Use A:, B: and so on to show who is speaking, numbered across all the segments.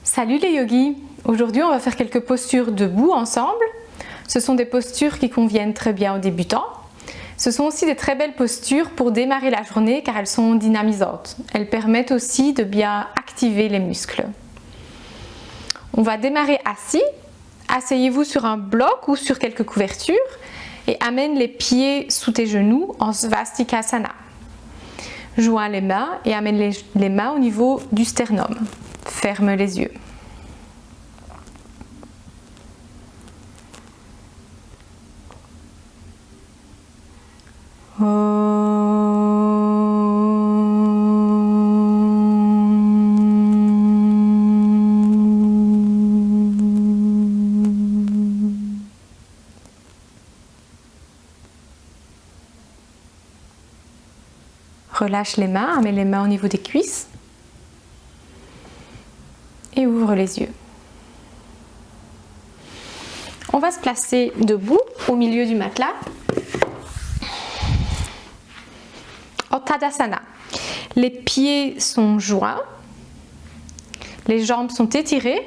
A: Salut les yogis! Aujourd'hui on va faire quelques postures debout ensemble. Ce sont des postures qui conviennent très bien aux débutants. Ce sont aussi des très belles postures pour démarrer la journée car elles sont dynamisantes. Elles permettent aussi de bien activer les muscles. On va démarrer assis. Asseyez-vous sur un bloc ou sur quelques couvertures et amène les pieds sous tes genoux en Svastikasana. Joins les mains et amène les mains au niveau du sternum. Ferme les yeux. Relâche les mains, mets les mains au niveau des cuisses et ouvre les yeux. On va se placer debout au milieu du matelas en Tadasana. Les pieds sont joints, les jambes sont étirées,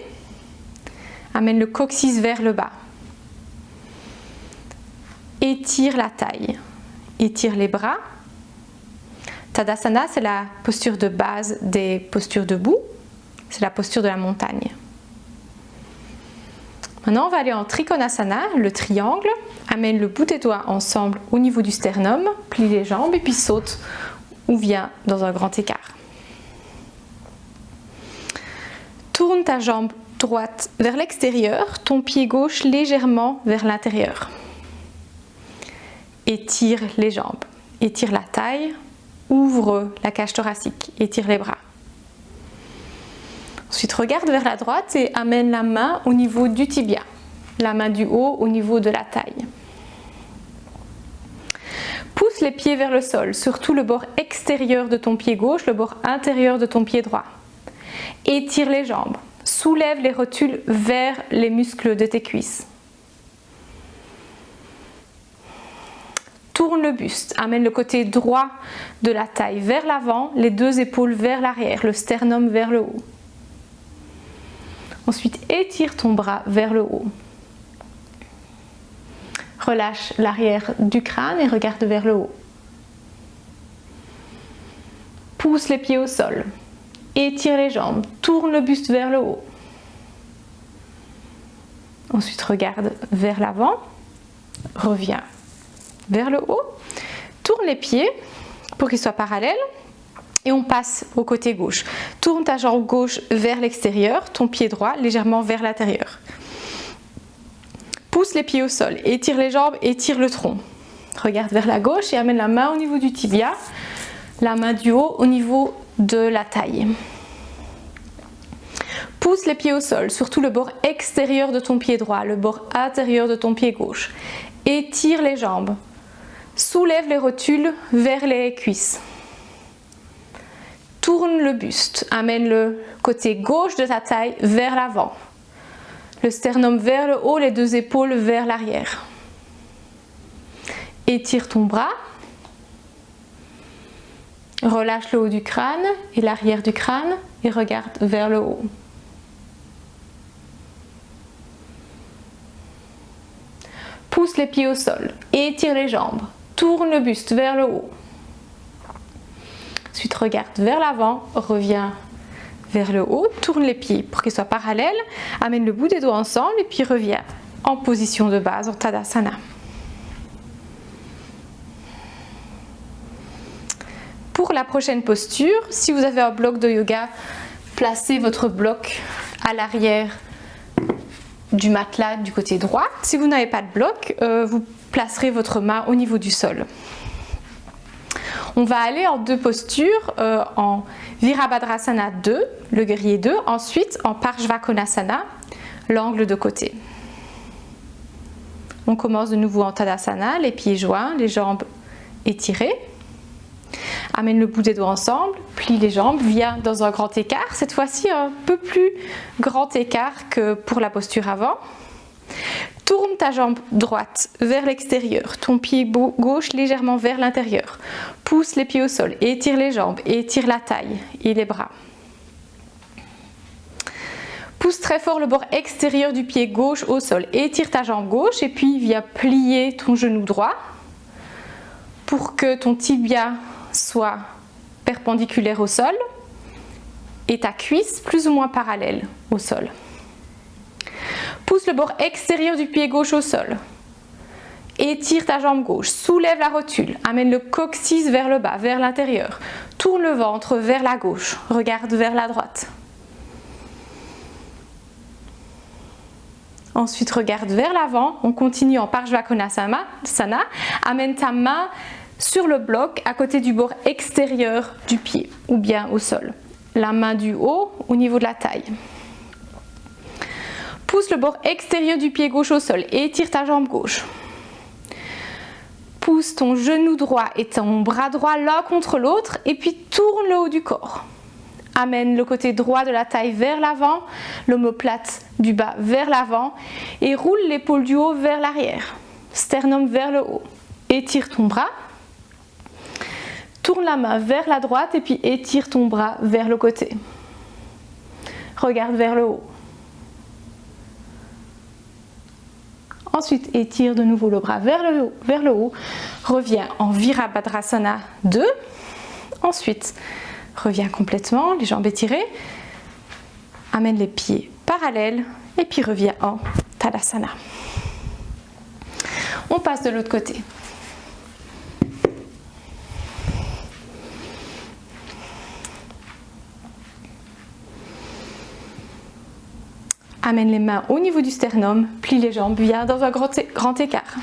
A: amène le coccyx vers le bas. Étire la taille, étire les bras. Tadasana, c'est la posture de base des postures debout. C'est la posture de la montagne. Maintenant, on va aller en Trikonasana, le triangle. Amène le bout des doigts ensemble au niveau du sternum, plie les jambes et puis saute ou viens dans un grand écart. Tourne ta jambe droite vers l'extérieur, ton pied gauche légèrement vers l'intérieur. Étire les jambes, étire la taille. Ouvre la cage thoracique, étire les bras. Ensuite, regarde vers la droite et amène la main au niveau du tibia, la main du haut au niveau de la taille. Pousse les pieds vers le sol, surtout le bord extérieur de ton pied gauche, le bord intérieur de ton pied droit. Étire les jambes, soulève les rotules vers les muscles de tes cuisses. Tourne le buste, amène le côté droit de la taille vers l'avant, les deux épaules vers l'arrière, le sternum vers le haut. Ensuite, étire ton bras vers le haut. Relâche l'arrière du crâne et regarde vers le haut. Pousse les pieds au sol. Étire les jambes, tourne le buste vers le haut. Ensuite, regarde vers l'avant, reviens vers le haut, tourne les pieds pour qu'ils soient parallèles et on passe au côté gauche. Tourne ta jambe gauche vers l'extérieur, ton pied droit légèrement vers l'intérieur. Pousse les pieds au sol, étire les jambes, étire le tronc. Regarde vers la gauche et amène la main au niveau du tibia, la main du haut au niveau de la taille. Pousse les pieds au sol, surtout le bord extérieur de ton pied droit, le bord intérieur de ton pied gauche. Étire les jambes. Soulève les rotules vers les cuisses. Tourne le buste. Amène le côté gauche de ta taille vers l'avant. Le sternum vers le haut, les deux épaules vers l'arrière. Étire ton bras. Relâche le haut du crâne et l'arrière du crâne et regarde vers le haut. Pousse les pieds au sol. Étire les jambes. Tourne le buste vers le haut. Ensuite, regarde vers l'avant, reviens vers le haut, tourne les pieds pour qu'ils soient parallèles, amène le bout des doigts ensemble et puis reviens en position de base, en Tadasana. Pour la prochaine posture, si vous avez un bloc de yoga, placez votre bloc à l'arrière du matelas du côté droit. Si vous n'avez pas de bloc, vous placerez votre main au niveau du sol. On va aller en deux postures, en Virabhadrasana 2, le guerrier 2, ensuite en Parshvakonasana, l'angle de côté. On commence de nouveau en Tadasana, les pieds joints, les jambes étirées. Amène le bout des doigts ensemble, plie les jambes, viens dans un grand écart, cette fois-ci un peu plus grand écart que pour la posture avant. Tourne ta jambe droite vers l'extérieur, ton pied gauche légèrement vers l'intérieur. Pousse les pieds au sol, étire les jambes, étire la taille et les bras. Pousse très fort le bord extérieur du pied gauche au sol. Étire ta jambe gauche et puis viens plier ton genou droit pour que ton tibia soit perpendiculaire au sol et ta cuisse plus ou moins parallèle au sol. Pousse le bord extérieur du pied gauche au sol. Étire ta jambe gauche, soulève la rotule, amène le coccyx vers le bas, vers l'intérieur. Tourne le ventre vers la gauche, regarde vers la droite. Ensuite, regarde vers l'avant, on continue en Parshvakonasana. Amène ta main sur le bloc à côté du bord extérieur du pied ou bien au sol. La main du haut au niveau de la taille. Pousse le bord extérieur du pied gauche au sol, étire ta jambe gauche. Pousse ton genou droit et ton bras droit l'un contre l'autre et puis tourne le haut du corps. Amène le côté droit de la taille vers l'avant, l'omoplate du bas vers l'avant et roule l'épaule du haut vers l'arrière. Sternum vers le haut. Étire ton bras. Tourne la main vers la droite et puis étire ton bras vers le côté. Regarde vers le haut. Ensuite, étire de nouveau le bras vers le haut. Reviens en Virabhadrasana 2. Ensuite, reviens complètement, les jambes étirées. Amène les pieds parallèles et puis reviens en Tadasana. On passe de l'autre côté. Amène les mains au niveau du sternum, plie les jambes, viens dans un grand écart.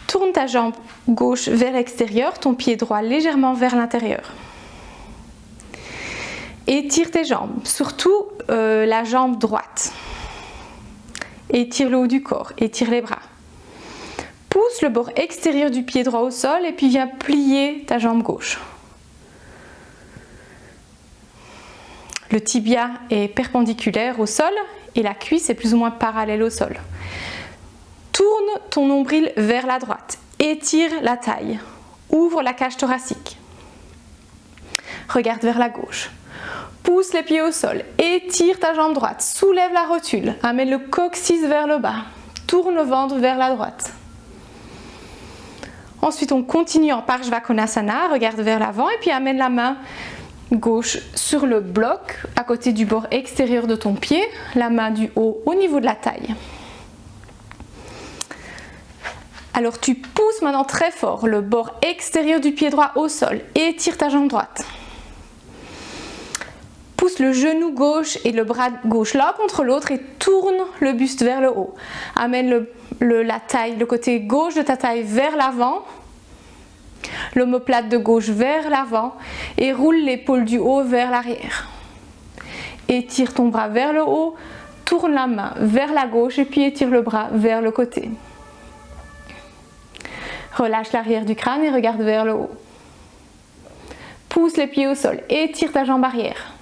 A: Tourne ta jambe gauche vers l'extérieur, ton pied droit légèrement vers l'intérieur. Étire tes jambes, surtout la jambe droite. Étire le haut du corps, étire les bras. Pousse le bord extérieur du pied droit au sol et puis viens plier ta jambe gauche. Le tibia est perpendiculaire au sol et la cuisse est plus ou moins parallèle au sol. Tourne ton nombril vers la droite. Étire la taille. Ouvre la cage thoracique. Regarde vers la gauche. Pousse les pieds au sol. Étire ta jambe droite. Soulève la rotule. Amène le coccyx vers le bas. Tourne le ventre vers la droite. Ensuite, on continue en Parshvakonasana. Regarde vers l'avant et puis amène la main gauche sur le bloc à côté du bord extérieur de ton pied, la main du haut au niveau de la taille. Alors tu pousses maintenant très fort le bord extérieur du pied droit au sol, étire ta jambe droite. Pousse le genou gauche et le bras gauche l'un contre l'autre et tourne le buste vers le haut. Amène la taille, le côté gauche de ta taille vers l'avant. L'omoplate de gauche vers l'avant et roule l'épaule du haut vers l'arrière. Étire ton bras vers le haut, tourne la main vers la gauche et puis étire le bras vers le côté. Relâche l'arrière du crâne et regarde vers le haut. Pousse les pieds au sol, étire ta jambe arrière.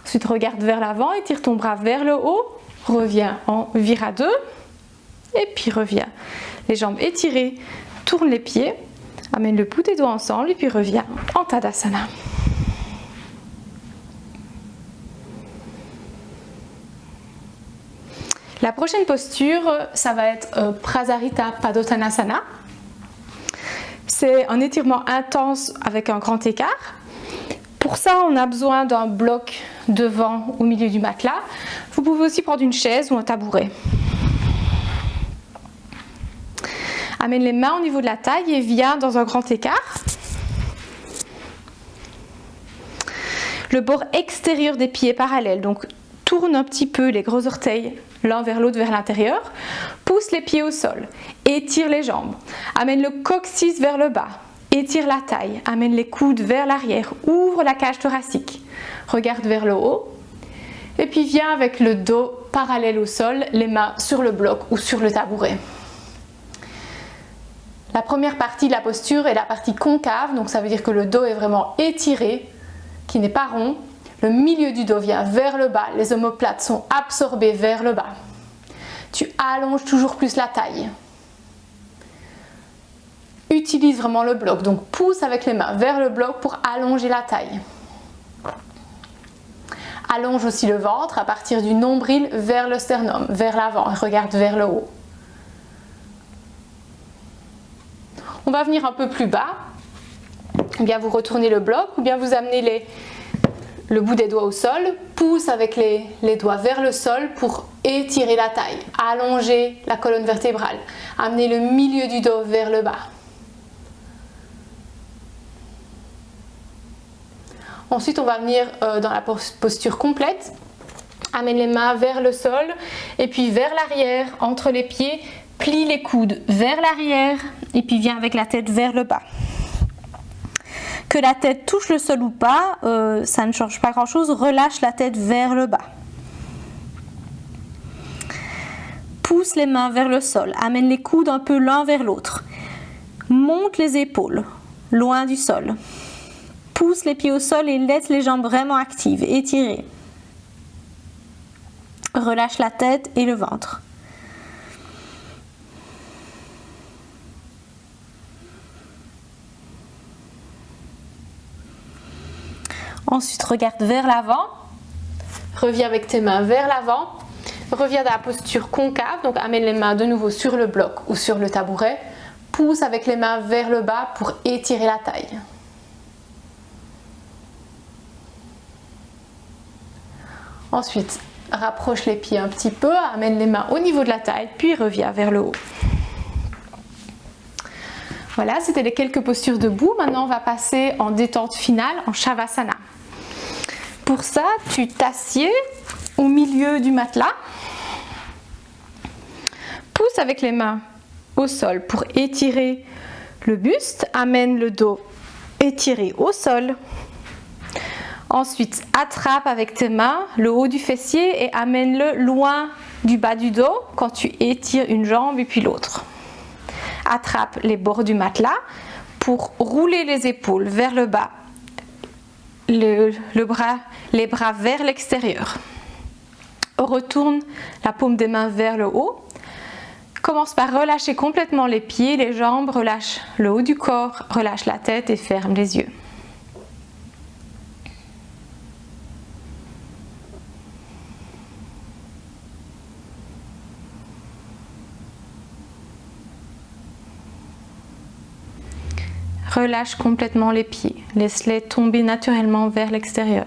A: Ensuite regarde vers l'avant, étire ton bras vers le haut, reviens en Vira 2 et puis reviens. Les jambes étirées, tourne les pieds. Amène le bout des doigts ensemble et puis reviens en Tadasana. La prochaine posture, ça va être Prasarita Padottanasana. C'est un étirement intense avec un grand écart. Pour ça, on a besoin d'un bloc devant au milieu du matelas. Vous pouvez aussi prendre une chaise ou un tabouret. Amène les mains au niveau de la taille et viens dans un grand écart. Le bord extérieur des pieds parallèle, donc tourne un petit peu les gros orteils l'un vers l'autre vers l'intérieur. Pousse les pieds au sol, étire les jambes. Amène le coccyx vers le bas, étire la taille. Amène les coudes vers l'arrière, ouvre la cage thoracique. Regarde vers le haut. Et puis viens avec le dos parallèle au sol, les mains sur le bloc ou sur le tabouret. La première partie de la posture est la partie concave, donc ça veut dire que le dos est vraiment étiré, qui n'est pas rond. Le milieu du dos vient vers le bas, les omoplates sont absorbées vers le bas. Tu allonges toujours plus la taille. Utilise vraiment le bloc, donc pousse avec les mains vers le bloc pour allonger la taille. Allonge aussi le ventre à partir du nombril vers le sternum, vers l'avant, et regarde vers le haut. On va venir un peu plus bas, ou bien vous retournez le bloc, ou bien vous amenez le bout des doigts au sol, pousse avec les doigts vers le sol pour étirer la taille, allonger la colonne vertébrale, amener le milieu du dos vers le bas. Ensuite, on va venir dans la posture complète, amène les mains vers le sol et puis vers l'arrière, entre les pieds, plie les coudes vers l'arrière et puis viens avec la tête vers le bas. Que la tête touche le sol ou pas, ça ne change pas grand-chose. Relâche la tête vers le bas. Pousse les mains vers le sol. Amène les coudes un peu l'un vers l'autre. Monte les épaules, loin du sol. Pousse les pieds au sol et laisse les jambes vraiment actives, étirées. Relâche la tête et le ventre. Ensuite, regarde vers l'avant. Reviens avec tes mains vers l'avant. Reviens dans la posture concave. Donc, amène les mains de nouveau sur le bloc ou sur le tabouret. Pousse avec les mains vers le bas pour étirer la taille. Ensuite, rapproche les pieds un petit peu. Amène les mains au niveau de la taille. Puis, reviens vers le haut. Voilà, c'était les quelques postures debout. Maintenant, on va passer en détente finale, en Shavasana. Pour ça, tu t'assieds au milieu du matelas. Pousse avec les mains au sol pour étirer le buste. Amène le dos étiré au sol. Ensuite, attrape avec tes mains le haut du fessier et amène-le loin du bas du dos quand tu étires une jambe et puis l'autre. Attrape les bords du matelas pour rouler les épaules vers le bas, les bras vers l'extérieur. Retourne la paume des mains vers le haut. Commence par relâcher complètement les pieds, les jambes, relâche le haut du corps, relâche la tête et ferme les yeux. Relâche complètement les pieds, laisse-les tomber naturellement vers l'extérieur.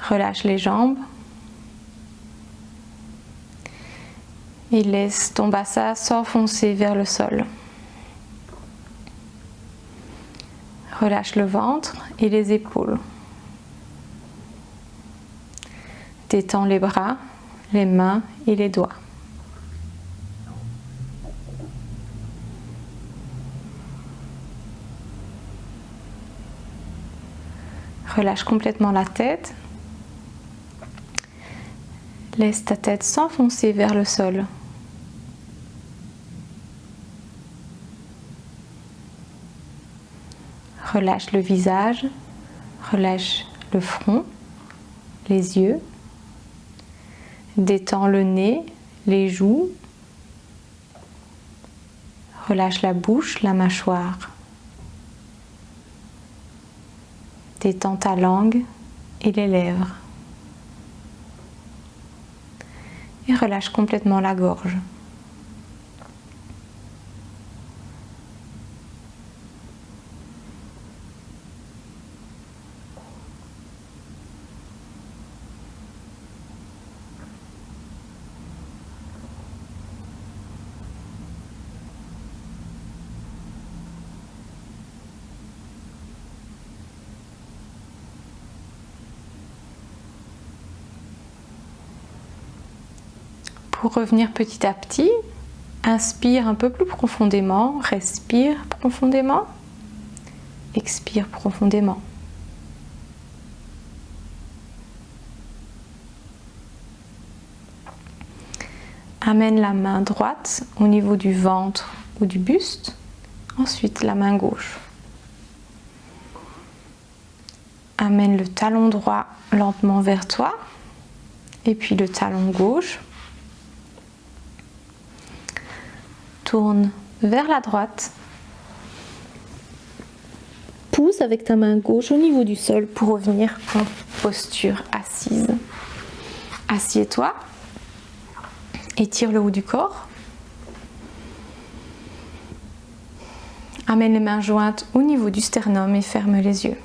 A: Relâche les jambes et laisse ton bassin s'enfoncer vers le sol. Relâche le ventre et les épaules. Détends les bras, les mains et les doigts. Relâche complètement la tête. Laisse ta tête s'enfoncer vers le sol. Relâche le visage, relâche le front, les yeux. Détends le nez, les joues. Relâche la bouche, la mâchoire. Détends ta langue et les lèvres. Et relâche complètement la gorge. Pour revenir petit à petit, inspire un peu plus profondément, respire profondément, expire profondément. Amène la main droite au niveau du ventre ou du buste, ensuite la main gauche. Amène le talon droit lentement vers toi et puis le talon gauche. Tourne vers la droite. pouce avec ta main gauche au niveau du sol pour revenir en posture assise. Assieds-toi, étire le haut du corps. Amène les mains jointes au niveau du sternum et ferme les yeux.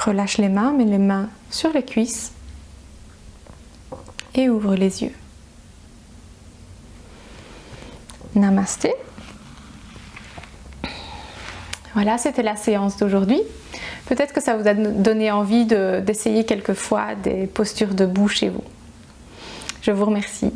A: Relâche les mains, mets les mains sur les cuisses et ouvre les yeux. Namasté. Voilà, c'était la séance d'aujourd'hui. Peut-être que ça vous a donné envie d'essayer quelquefois des postures debout chez vous. Je vous remercie.